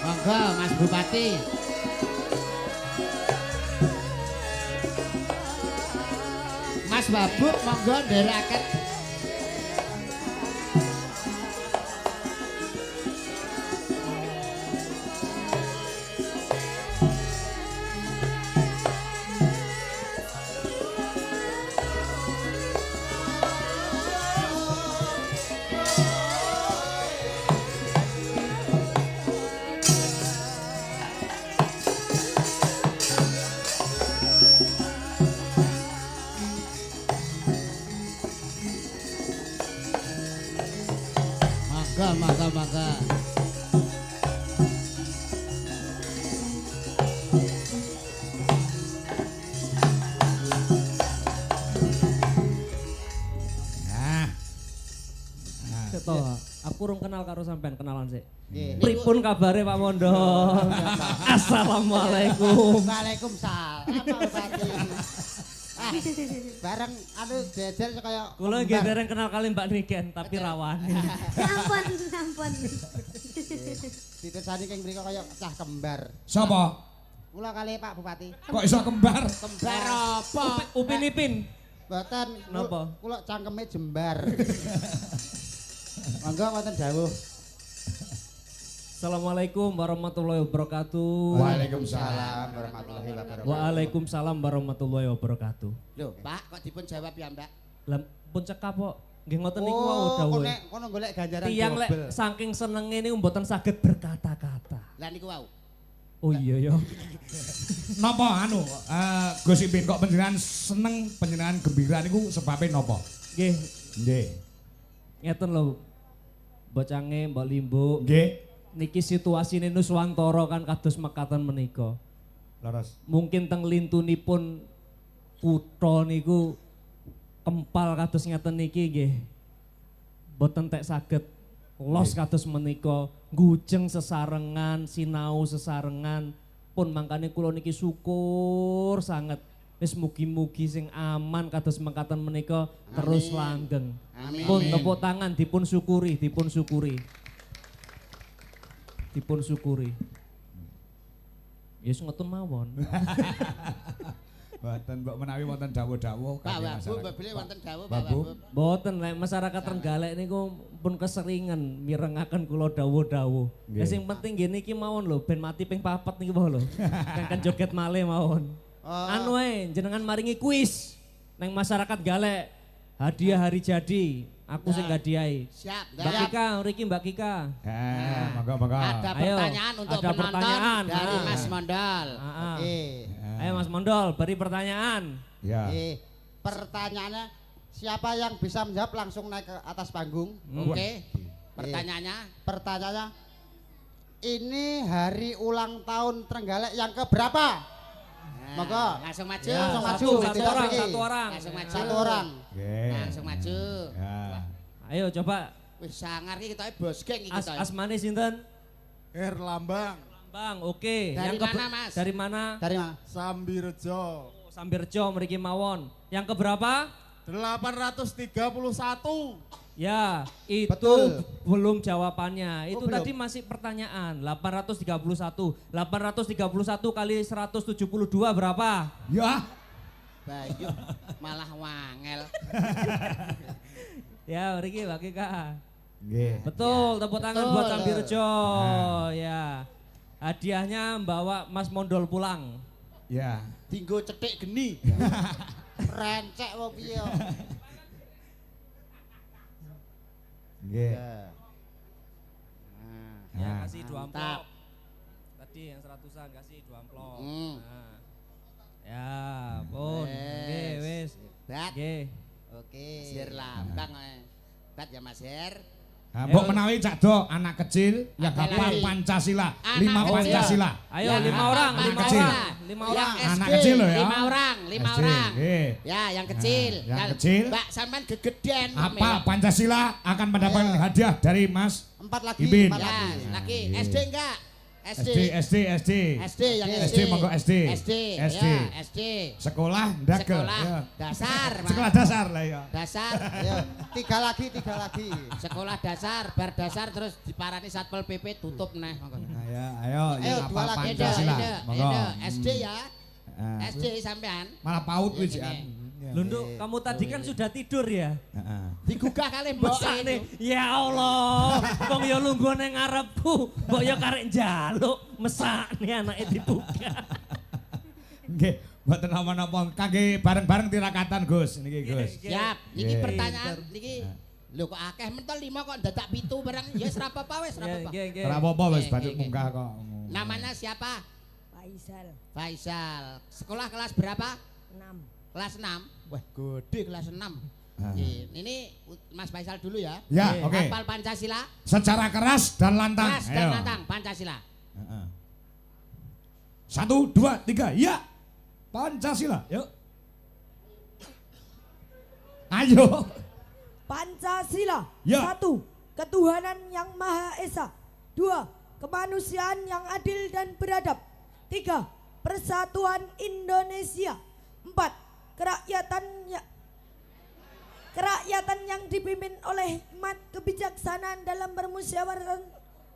Monggo Mas Bupati. Mas Babuk monggo ndherekaken. Mangga. Seto, aku urung kenal karo sampean, kenalan sik. Nggih. Pripun kabare Pak Mondo? Assalamualaikum. Waalaikumsalam. Apa Bupati? Bareng jejer kaya Kula nggih dereng kenal kali Mbak Niken tapi rawan. Sampun. Titesane keng mriko kaya cah kembar. Sapa? Kula kali Pak Bupati. Kok iso kembar? Kembar apa? Upin Ipin. Mboten. Napa? Kula cangkeme jembar. Monggo wonten dawuh. Assalamualaikum warahmatullahi wabarakatuh. Waalaikumsalam warahmatullahi wabarakatuh. Waalaikumsalam warahmatullahi wabarakatuh. Lho, Pak, kok dipun jawab ya, Mbak? Lah pun cekap kok. Nggih ngoten niku wau dawuhe. Kono golek ganjaran Tiyang lek double. saking senenge niku mboten saged berkata-kata. Lah niku wau. Oh iya ya. Napa anu Gus Ipin kok panjenengan seneng panjenengan gembira niku sebabe napa? Nggih, Nggih. ngeten lho. Bocange Mbok Limbo. Nggih. Niki situasine Nuswantara kan kados mekaten menika. Leres. Mungkin teng lintunipun kutha niku kempal kados ngeten niki nggih. Boten tek saged los kados menika, ngujeng sesarengan, sinau sesarengan. Pun mangkane kula niki syukur sanget. Wis mugi-mugi sing aman kados mekaten menika terus langgeng. Amin. Pun tepuk tangan dipun syukuri, dipun syukuri. Dipun syukuri. Yes ngoten mawon. Mboten mbok menawi wonten dawuh-dawuh Pak kangge Wabu, masyarakat. bebele wonten dawuh Pak Wabu. Wabu. Boten lek masyarakat Trenggalek niku pun keseringan mirengaken kula dawuh-dawuh. Nggih. Sing penting nggih niki mawon lho ben mati ping 4 niki wae lho. Kan joget malih mawon. Anu ae jenengan maringi kuis nang masyarakat Galek. Hadiah hari jadi, aku sing hadiahi. Siap. Mbak Kika, Riki Mbak Kika. Monggo. Ada Ayo, pertanyaan untuk ada penonton pertanyaan. dari Ah. Mas Mondol. Ah. Oke. Ayo Mas Mondol, beri pertanyaan. Ya. Oke. Pertanyaannya siapa yang bisa menjawab langsung naik ke atas panggung? Hmm. Oke. Pertanyaannya ini hari ulang tahun Trenggalek yang keberapa? Monggo. Langsung maju. Ya, Langsung maju. satu Tidak orang, pergi. satu orang. Langsung maju. Satu orang. Nggih. Langsung maju. Ya. Ayo coba Wis sangar iki ketoke bos geng iki ketoke. asmane sinten? Lambang Bang, oke. Dari Yang mana, Mas? Dari mana? Dari mana? Sambirejo Sambirjo mriki mawon. Yang keberapa? 831. Ya, itu Betul. belum jawabannya. Itu belum. tadi masih pertanyaan. 831. 831 kali 172 berapa? Ya. Bayu malah wangel. Ya, mriki Mbak Kika. Nggih. Betul, tepuk tangan Betul. buat Sambirjo. Ya. Hadiahnya bawa Mas Mondol pulang. Ya. Dinggo cetik geni. Rencek wong piye. Nggih. Ya. Ya, Nah. kasih 2 Mantap. amplop. Tadi yang 100-an kasih 2 amplop. Hmm. Nah. Ya, pun. Oke, wis. Bat. Oke. Oke. Sir lambang. Bat ya Mas Her. Mbok menawi cak do anak kecil yang Ada hafal lagi. Pancasila, Anak 5 kecil. Pancasila. Ayo Yang 5 hafal orang, anak 5 kecil. orang, 5 orang. Yang Anak SD, kecil loh ya. 5 orang, 5 SD, orang. nggih. Ya, yang kecil. Yang kecil. Mbak sampean gegeden. Apa Pancasila akan mendapatkan hadiah dari Mas 4 lagi, Ipin. 4 Ya, lagi. lagi Nggih. SD enggak? SD. SD yang SD. SD monggo SD. SD. SD. Ya, SD. Sekolah ndagel. Sekolah Ya. dasar. Mas. Sekolah dasar lah ya. Dasar. Ya, tiga lagi. Sekolah dasar, bar dasar terus diparani Satpol PP tutup neh. Monggo. Ayo, Ayo yang dua hafal lagi Pancasila. Monggo. SD ya. Ah. SD sampean. Malah paut wis Iya, ya. iya. Lunduk, kamu tadi kan sudah tidur ya? Heeh. Digugah kali mbok Mesane, ya Allah, wong ya lungguh nang ngarepku, mbok ya karek njaluk, mesakne anake dibuka. Nggih, mboten napa-napa kangge bareng-bareng tirakatan Gus niki Gus. Siap. Niki Nggih. pertanyaan niki. Lho kok akeh mentol 5 kok dadak 7 barang. Ya ora apa-apa wis, ora apa-apa. Ora apa-apa wis Nggih, badut nggih, munggah kok. Namanya siapa? Faisal Faisal. Sekolah kelas berapa? 6. Kelas 6. Wah, gede kelas 6. Ah. Ini Mas Faisal dulu ya. Ya, oke. Hafal Pancasila. Secara keras dan lantang. Keras dan lantang Pancasila. Heeh. 1 2 3 ya. Pancasila, yuk. Ayo. Pancasila. Ya. 1. Ketuhanan yang Maha Esa. 2. Kemanusiaan yang adil dan beradab. 3. Persatuan Indonesia. 4. Kerakyatan yang dipimpin oleh hikmat kebijaksanaan dalam permusyawaratan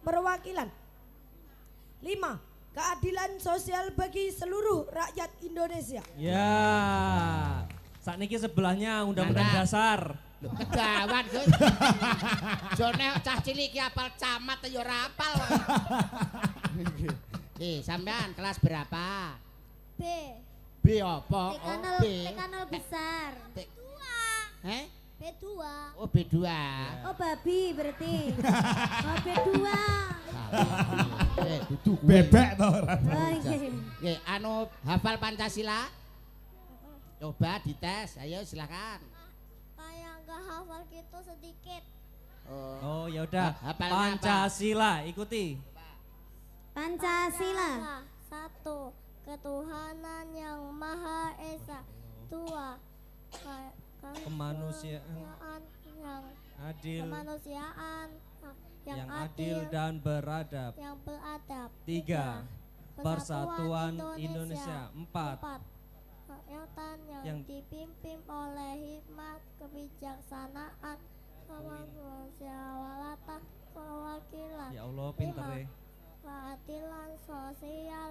perwakilan. 5. Keadilan sosial bagi seluruh rakyat Indonesia. Ya, saat niki sebelahnya undang-undang Mantap. dasar. Lho kedawan Gus. Jone cah cilik ki apal camat ya ora apal kok. Sampean kelas berapa? B. B apa? TK0 B. TK0 besar. Eh? B2. Oh B2. Oh babi berarti. Oh B2. Dudu Bebek to ora. Oh iya. Nggih, anu hafal Pancasila? Coba dites, ayo silakan. Kayak enggak hafal gitu sedikit. Oh ya udah, Hafalnya apa? Pancasila ikuti. Pancasila. 1. Ketuhanan yang Maha Esa. 2. Kemanusiaan yang adil, kemanusiaan yang adil dan beradab. yang beradab. 3. Persatuan Indonesia. 4. 4. Kerakyatan yang Yang- dipimpin oleh hikmat kebijaksanaan kemanusiaan perwakilan. Ya Allah pinter ya. Keadilan sosial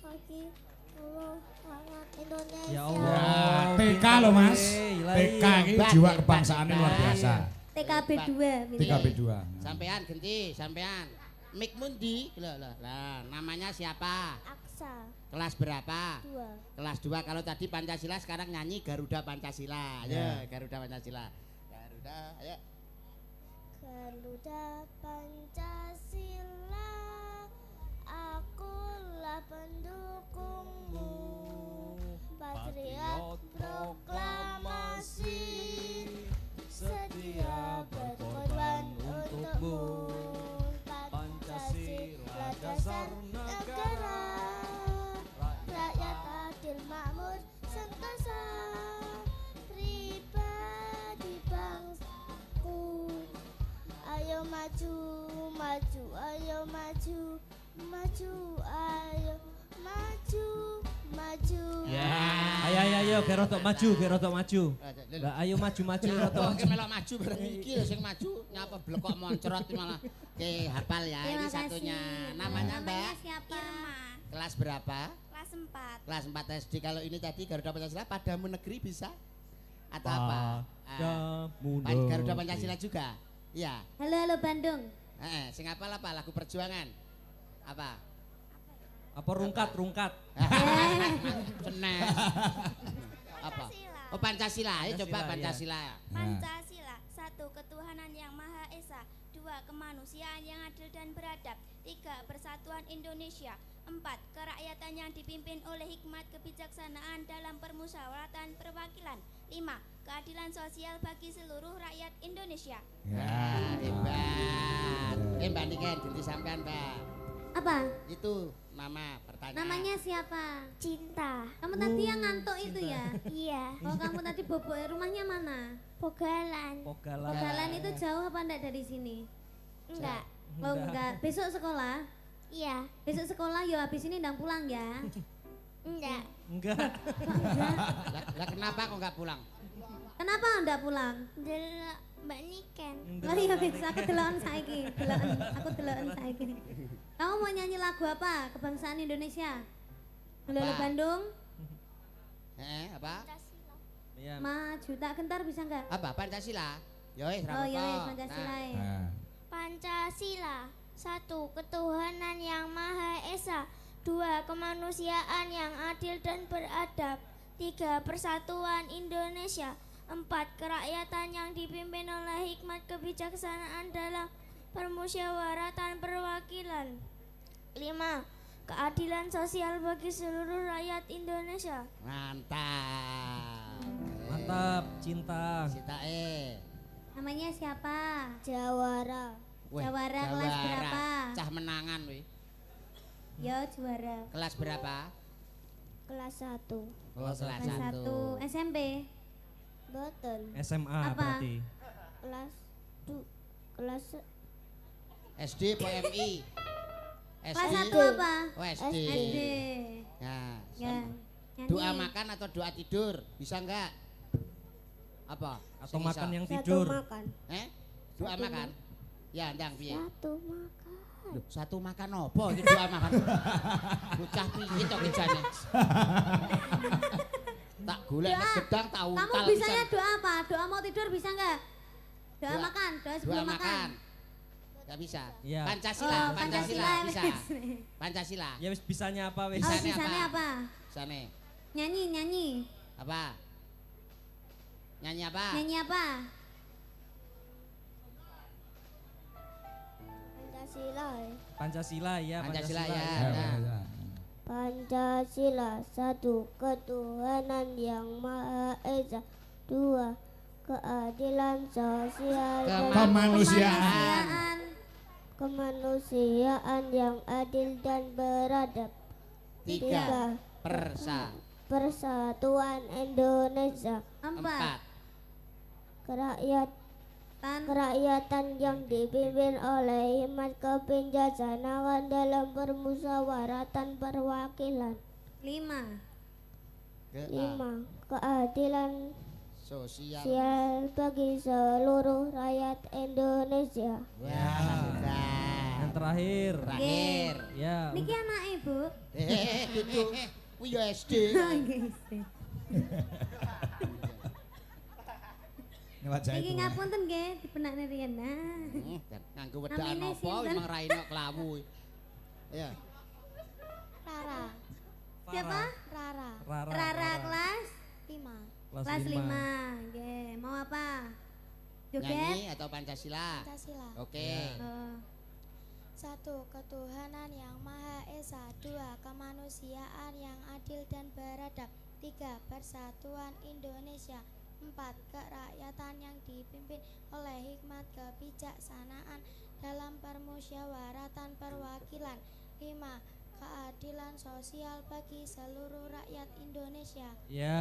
bagi seluruh rakyat Indonesia. Ya Ya, Allah. TK loh Mas. Ilahi. TK ini Hebat, jiwa hebat, kebangsaannya luar hebat. biasa. TKB 2. 3B2. Sampean ganti, sampean. Mik Mundi, lah namanya siapa? Aksa Kelas berapa? 2. Kelas 2. Kalau tadi Pancasila sekarang nyanyi Garuda Pancasila. Ya. Ya, Garuda Pancasila. Garuda, ayo. Garuda Pancasila, akulah pendukungmu, patriot proklamasi, setia berkorban untukmu. Pancasila dasar negara, rakyat adil makmur sentosa, pribadi bangsaku. Ayo maju, maju, ayo maju, maju, ayo maju, maju. Ya. Ayo gerotok maju, gerotok maju. Lah ayo maju gerotok. Oke melok maju bareng iki lho sing maju nyapa blekok moncrot malah. Oke, hafal ya. Terima Ini kasih. satunya. Namanya Mbak? siapa? Irma. Kelas berapa? Kelas 4. Kelas 4 SD. Kalau ini tadi Garuda Pancasila Padamu Negeri bisa? Atau apa? Garuda Pancasila juga? Iya. Halo Bandung. Sing hafal apa? Lagu Perjuangan. Apa? Apa rungkat? Senes. Apa? Oh Pancasila. Ayo coba Pancasila, Pancasila. Pancasila. 1. Ketuhanan yang Maha Esa. 2. Kemanusiaan yang adil dan beradab. 3. Persatuan Indonesia. 4. Kerakyatan yang dipimpin oleh hikmat kebijaksanaan dalam permusyawaratan perwakilan. 5. Keadilan sosial bagi seluruh rakyat Indonesia. Ya, hebat. Mbak Niken, ganti sampean Mbak. Apa? Itu nama pertanyaan. Namanya siapa? Cinta. Kamu tadi yang ngantuk itu ya? Iya. Oh kamu tadi bobo rumahnya mana? Pogalan. Pogalan. Pogalan itu jauh apa enggak dari sini? Enggak. Oh enggak. Besok sekolah? Iya. Besok sekolah yo habis ini ndang pulang ya. Enggak. Enggak. Lah kenapa kok nggak pulang? Kenapa ndak pulang? Delok Mbak Niken. Lah iya bisa aku deloken saiki, aku deloken saiki. Kamu mau nyanyi lagu apa? Kebangsaan Indonesia. Lulu Apa? Bandung, Apa? Iya. maju tak gentar bisa enggak? Apa Pancasila? Yowes, Oh iya wis Pancasila. ya. Nah, Pancasila. 1. Ketuhanan yang Maha Esa. 2. Kemanusiaan yang adil dan beradab. 3. Persatuan Indonesia. 4. Kerakyatan yang dipimpin oleh hikmat kebijaksanaan dalam permusyawaratan perwakilan. 5. Keadilan sosial bagi seluruh rakyat Indonesia. Mantap. Mantap, cinta. Sita Namanya siapa? Jawara. Weh, Jawara kelas berapa? Cah menangan weh. Yo juara. Kelas berapa? Kelas 1. Kelas Kelas 1 SMP. Betul. SMA Apa? berarti. Kelas SD PMI. Kelas SD. 1 apa? Oh SD. SD. Nah, Ya. Nyanyi. doa makan atau doa tidur bisa enggak? Apa? Atau Sing makan iso? yang Satu tidur. makan. Doa Satu makan. Ya, ndang piye? Satu makan. Loh, satu makan apa iki doa makan? Bocah piye to kijane? Tak golek Doa. gedang tak Kamu untal bisanya pisan. doa apa? Doa mau tidur bisa enggak? Doa makan, doa Doa sebelum makan. makan. Enggak bisa. Iya. Pancasila, Oh, Pancasila Pancasila, bisa. wis. Pancasila. Ya wis bisanya apa wis? Oh, Bisanya bisanya apa? apa? Bisane Nyanyi, nyanyi. apa? Nyanyi apa? Nyanyi apa? Pancasila. Pancasila ya, Pancasila ya. ya, Nah. ya. Pancasila. 1. Ketuhanan yang Maha Esa. 2. Keadilan sosial dan Kemanusiaan. kemanusiaan yang adil dan beradab. 3. Persa. Persatuan Indonesia. 4. Kerakyatan yang dipimpin oleh hikmat kebijaksanaan dalam permusyawaratan perwakilan. 5. 5. Keadilan Sosial. sosial bagi seluruh rakyat Indonesia. Wah, sudah. Yang terakhir. Terakhir. Ya. Niki anak ibu. Duduk. Kuwi ya SD. Lewat saya Niki itu. ngapunten nggih dipenakne riyen. Nah. Nganggo wedaan Namine apa sinten? memang raine klawu. Ya. Rara. Siapa? Rara. Rara kelas 5. kelas 5. 5. Nggih, mau apa? Joget? Nyanyi atau Pancasila? Pancasila. Oke. Oh. 1. Ketuhanan yang Maha Esa. 2. Kemanusiaan yang adil dan beradab. 3. Persatuan Indonesia. 4. Kerakyatan yang dipimpin oleh hikmat kebijaksanaan dalam permusyawaratan perwakilan. 5. Keadilan sosial bagi seluruh rakyat Indonesia. Ya,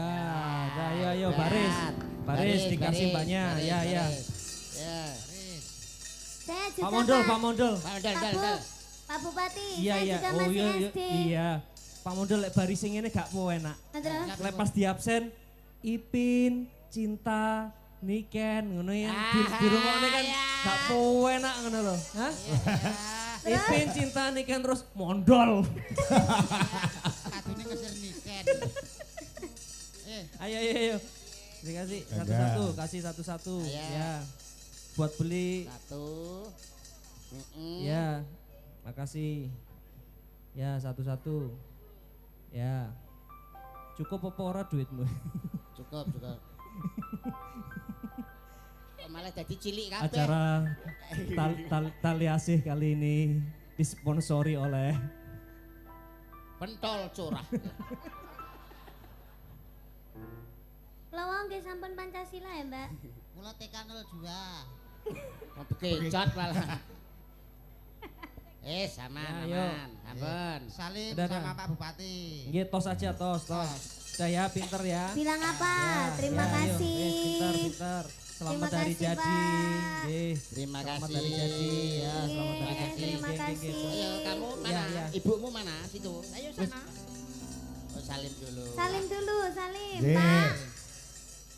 dah yo baris. Baris dikasih mbaknya. baris, Ya, ya. baris. Ya. Saya juga Pak Mondol, Pak. Pak Mondol. Pak, Pak dal. Pak Bupati, Iya, saya iya. juga Oh masih iya, iya. SD. Iya. Pak Mondol lek baris sing ngene gak enak. Nah, terus? Lek pas di absen Ipin, Cinta, Niken ngono ya. Di rumahne kan iya. gak enak ngono lho. Hah? Ya. Ipin, Cinta, Niken terus Mondol. Kadune keser niken. Ayo, ayo, ayo. Dikasih Ada. satu-satu, kasih satu-satu. Ayo. Ya. Buat beli. 1. Ya. Makasih. Ya, satu-satu. Ya. Cukup apa ora duitmu? Cukup. Kok malah jadi cilik kabeh. Acara tali asih kali ini disponsori oleh Pentol curah. Lawang nggih sampun Pancasila ya, Mbak. Mula TK 02. Mau bekecot malah. Sama Ya, yuk. aman. Ampun. Salim Udah, sama dah. Pak Bupati. Nggih, tos aja tos. Udah ya, pinter ya. Bilang apa? Ya, Terima ya, ayo. kasih. Pinter. Selamat Terima hari kasih, jadi. Pak. Nggih. Terima Selamat kasih. hari jadi ya, selamat hari Iya, jadi. terima Nggih, nggih, kasih. nggih. Ayo kamu mana? Iya, iya. Ibumu mana? Situ. Ayo sana. Oh, salim dulu. Salim dulu, salim, Nggih. Pak.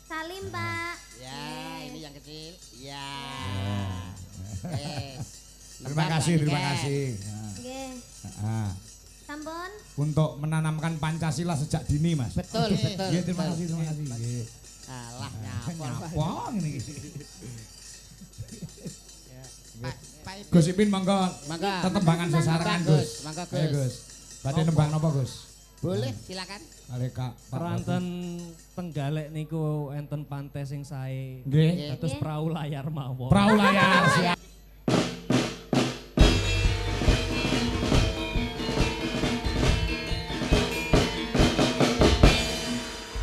Salim, Pak. Ya, ini yang kecil. Ya. Ya. Yes. Terima Lengkap, kasih, Pak, terima Niken. kasih. Nggih. Nah, Sampun. untuk menanamkan Pancasila sejak dini, Mas. Betul, Oke. betul, Iya, terima betul. kasih, terima kasih. Nggih. Alah, nyapa. Nyapa ngene iki. Pak, Pak Ibu. Gus Ipin monggo Mangga. tetembangan sesarengan Gus. Mangga, Ayo, Gus. Gus. Badhe nembang napa Gus? Boleh, silakan. Kali Kak Pak Peranten tenggalek niku enten pantai sing sae. Nggih. Kados Nggih. perahu layar mawon. Perahu layar siap.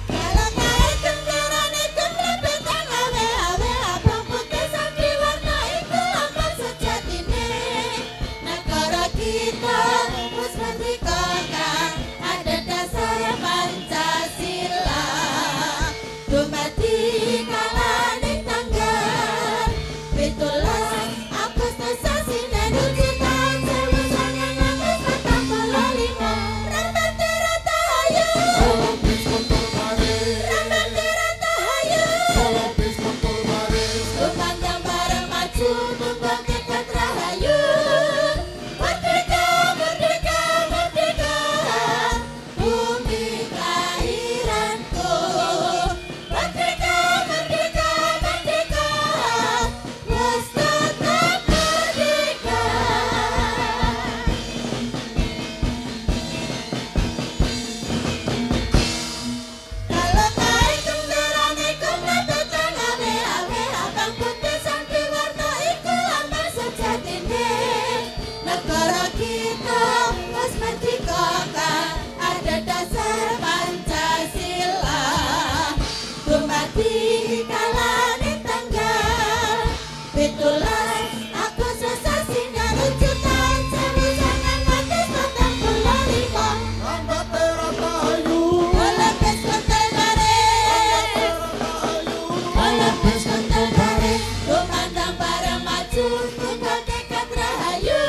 Kalau naik kendaraan itu melebitan awe-awe abang putih santri warna itu lambang sejatine. Negara kita harus merdekakan ada dasar Pancasila. Dumadi kalane tanggal 17 Agustus sasina dujutan sewu sangang atus patang puluh lima. Rambantira tahayu Tumandang bareng maju tumbang tekad rahayu. Merdeka, merdeka, merdeka, bumi kelahiranku. Merdeka, merdeka, merdeka, wes tetap merdeka. Kalau naik kendaraan iku melebitan awe-awe abang putih santri warna iku lambang sejatine. Negara kita harus merdekakan ada dasar Pancasila. Dumadi kalane tanggal 17 Agustus sasina rujukan sewu sangang atus patang puluh lima. Oleh kontel bareng, oleh kontel bareng, tumandang bareng maju, tunggal tekad rahayu.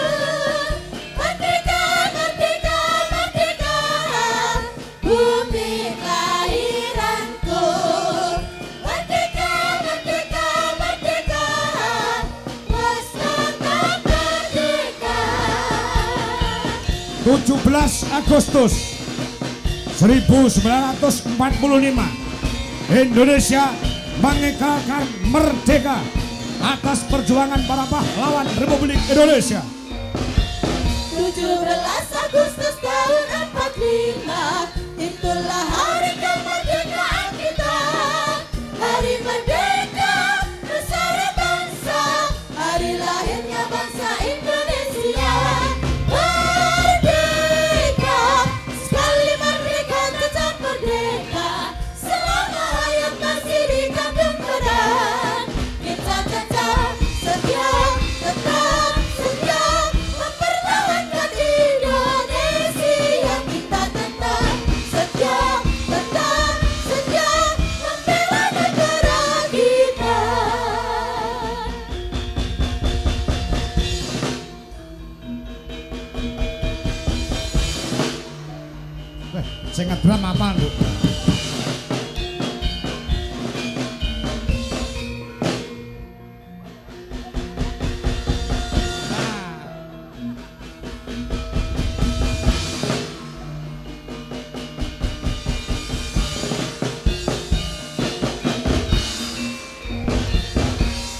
Merdeka, merdeka, merdeka, bumi kelahiranku. Merdeka, merdeka, merdeka, wes tetap merdeka. 17 Agustus 1945 Indonesia mengikrarkan merdeka atas perjuangan para pahlawan Republik Indonesia. 17 Agustus tahun 45 itulah hari kemerdekaan kita. Hari merdeka Nusantara bangsa, hari lahirnya bangsa Indonesia. Merdeka, sekali merdeka tetap merdeka. Selama hayat masih di kandung badan, kita tetap setia, tetap setia mempertahankan Indonesia. Kita tetap setia, tetap setia membela negara kita. Sing ngedram apa, Nduk?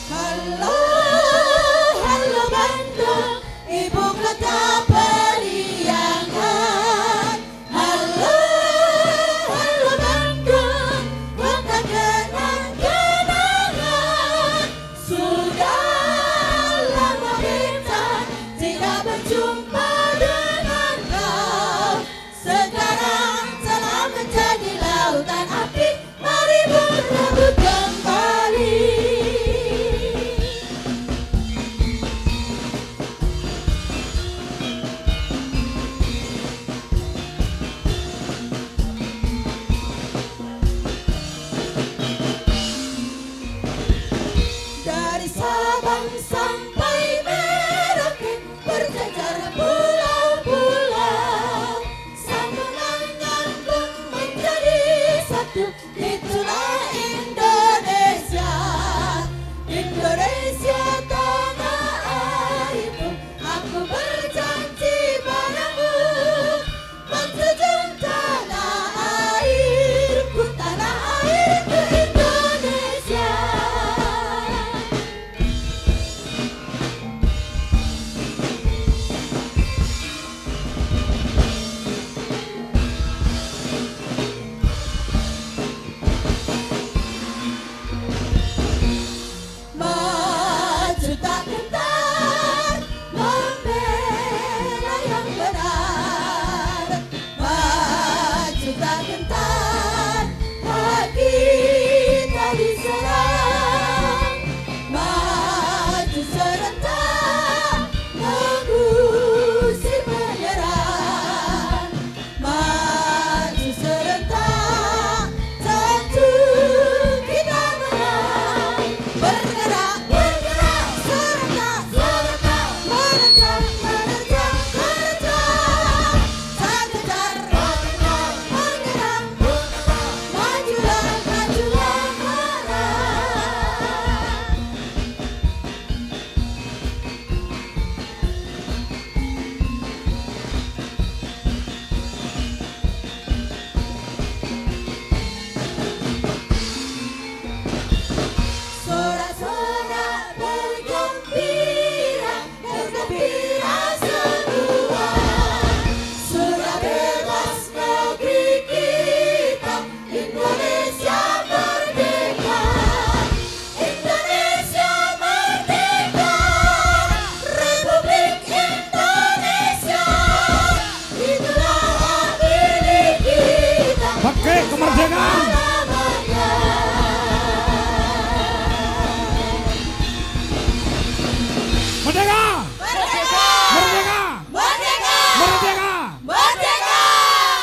Halo, halo Bandung, ibu kota periangan. Halo, halo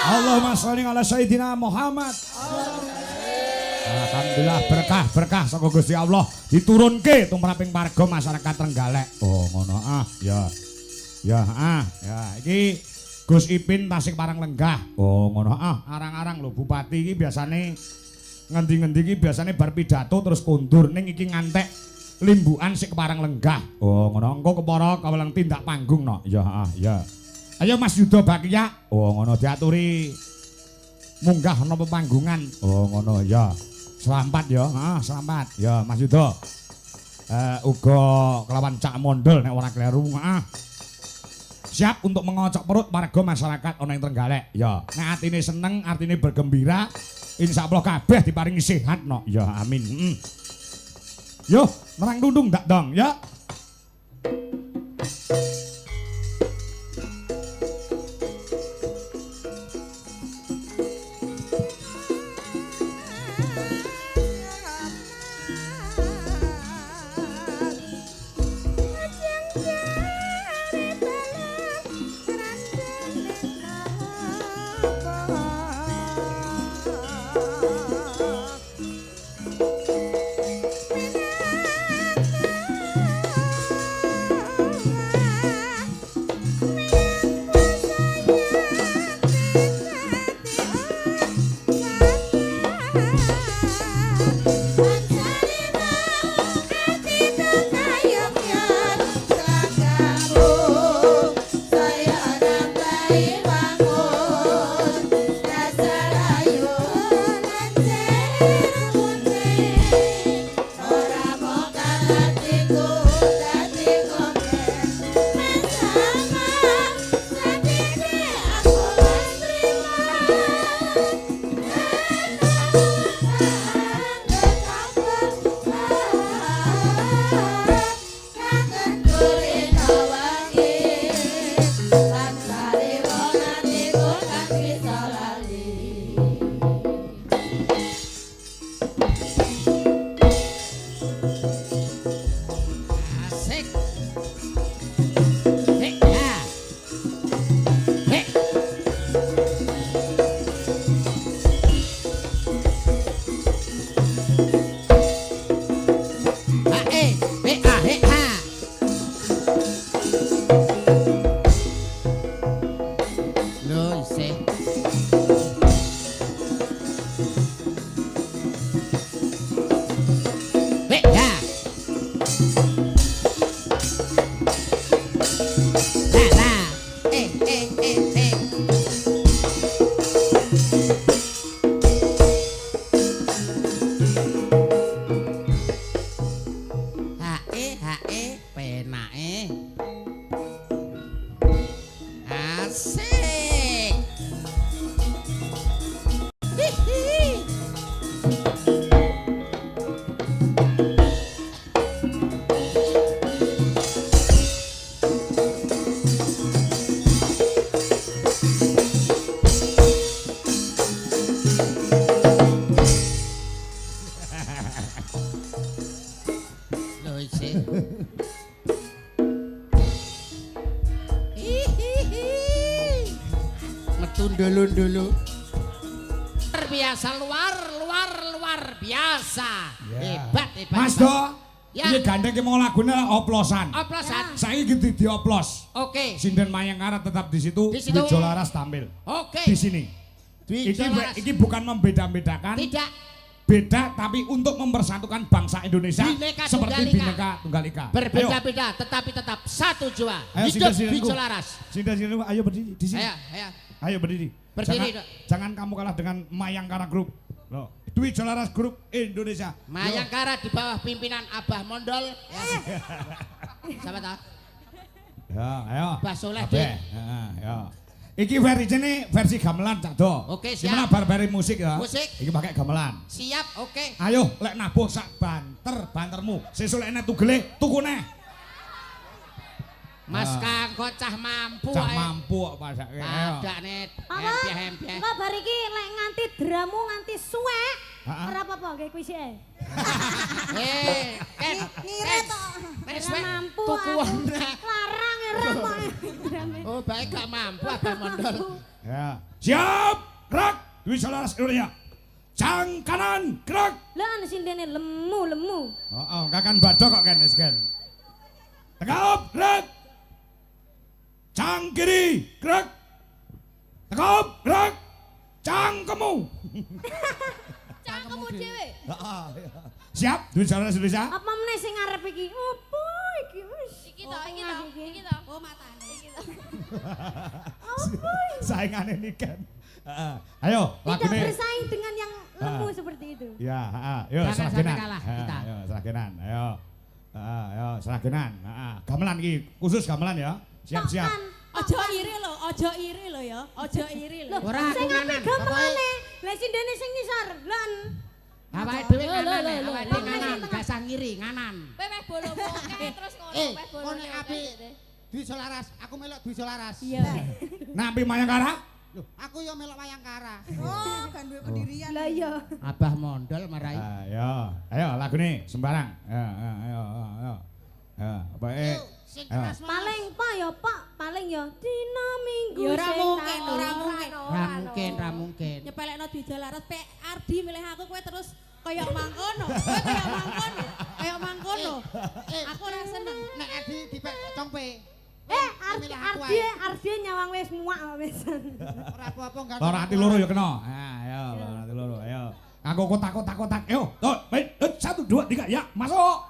Allahumma sholli ala Sayyidina Muhammad. Alhamdulillah berkah saka Gusti Allah diturunke tumraping warga masyarakat Trenggalek. Oh ngono ya. Ya iki Gus Ipin Tasik Paranglenggah. Oh ngono arang-arang lho bupati iki biasane ngendi-ngendi iki biasane bar pidato terus kondur ning iki ngantek limbukan sik Paranglenggah. Oh ngono engko kepara kawelang tindak panggung no. Ya ya. Ayo Mas Yudo Bakia. Oh ngono diaturi munggah ana pepanggungan. Oh ngono ya. Selamat ya, selamat ya Mas Yudo. Uga kelawan Cak Mondol nek ora kleru. Siap untuk mengocok perut warga masyarakat ana ing Trenggalek. Ya, nek atine seneng, artine bergembira, insyaallah kabeh diparingi sehat no. Ya, amin. Yo, nerang tundung ndak dong, ya. Dulu luar biasa. Hebat. Mas Do, ini gandeng ki mau lagune oplosan. Saiki iki dioplos. Oke. Sinden Mayangkara tetap di situ. Wijo Laras tampil. Oke. Di sini. Iki bukan membeda-bedakan. Tidak. Beda tapi untuk mempersatukan bangsa Indonesia seperti Bhinneka Tunggal Ika. Berbeda-beda tetapi tetap satu jua. Hidup Wijo Laras. Sinten ayo berdiri di sini. Ayo berdiri. Jangan kamu kalah dengan Mayangkara Group. Loh, Wijo Laras Group Indonesia. Mayangkara di bawah pimpinan Abah Mondol. Ya. Siapa tahu? Ya, ayo. Abah Soleh. Ya. Iki versi gamelan Cak Do. Oke, siap. Gimana barbari musik ya? Musik. Iki pakai gamelan. Siap, oke. Ayo, lek nabuh sak bantermu. Sesuk lek tugele tuku neh. Mas Kang kok cah mampu Cah mampu kok pasake. Ada net. Hempia. Kok bar iki lek nganti dramu nganti suwek. Ora apa-apa nggih kuwi sik. Ngirit to. Wis mampu. Tukuan. Larang ya merah kok. Oh, baik gak mampu Abah Mondol. Ya. Siap. Gerak. Dwi Selaras Indonesia. Jang kanan gerak. Lah ana sindene lemu. Heeh, kakan badok kok kan Ken. Tegap gerak. Jang kiri gerak. Tegap gerak. Cangkemmu. Cangkemmu dhewe. Heeh. Siap. Dwi Selaras Indonesia. Apa meneh sing ngarep iki? Opo iki wis. Iki to. Oh, matane. Iki to. Saingane nih kan. Ayo, Tidak lagune. bersaing dengan yang lemu seperti itu. Ya, yuk Jangan seragenan. sampai kalah kita. Ayo seragenan. Ayo. Ayo seragenan. Gamelan iki, khusus gamelan ya. Siap-siap. Ojo iri lho ya. Ojo iri lho. Ora aku Sing nganan. apik gamelane. Lah sindene sing ngisor. Lan Awake dhewe Lho, lho, nganan. lho, lho. Awake dhewe nganan, gak sang ngiri, nganan. Kowe meh bolomu kae terus ngono, meh bolomu. Kono apik. Dwi Selaras, aku melok Dwi Selaras. Iya. Nampi Mayangkara. Loh, aku yo melok Wayangkara. Oh, kan duwe pendirian. lah iya. Abah Mondol marai. Ayo lagune sembarang. Ayo. Apa Sing keras Mas. Paling Pak ya Pak, paling ya dina minggu Ya ora sing mungkin, tau. ora mungkin. Ra mungkin. Nyepelekno Dwi Selaras pek Ardi milih aku kowe terus kaya mangkono. Kowe kaya mangkono. Aku ora seneng. Nek Adi dipek congpe. Ardi nyawang wis muak wis. Ora apa-apa enggak. Loro ati loro ya kena. Ayo, loro ati loro. Ayo. Nganggo kotak. Ayo. Tuh, baik. 1 2 3 ya, masuk.